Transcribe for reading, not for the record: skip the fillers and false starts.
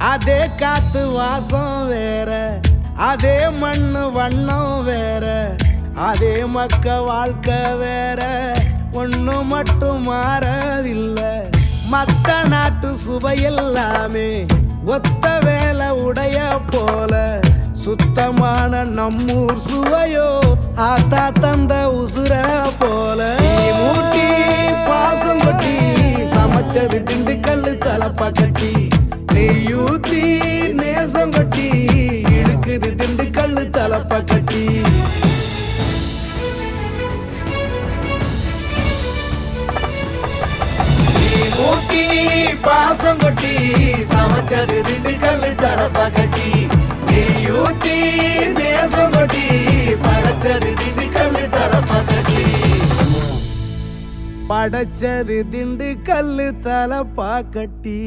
அதே காத்து வாசம் வேற, அதே மண்ணு வண்ணம் வேற, அதே மக்க வாழ்க்கை வேற, ஒண்ணு மட்டும் மாறவில்லை. மத்த நாட்டு சுவையெல்லாமே ஒத்த வேலை உடைய போல, சுத்தமான நம்மூர் சுவையோ ஆத்தா தந்த உசுர போல. மூட்டி பாசம் கொட்டி சமைச்சது திண்டுக்கல் தலப்பா கட்டி, நெய்யூத்தி நேசம் கொட்டி இழுக்குது திண்டுக்கல் தலப்பா கட்டி. மூட்டி பாசம் கொட்டி சமைச்சது திண்டுக்கல் தலப்பா கட்டி, நெய்யூத்தி நேசம் கொட்டி படைச்சது திண்டுக்கல் தலப்பா கட்டி. படைச்சது திண்டுக்கல் தலப்பா கட்டி.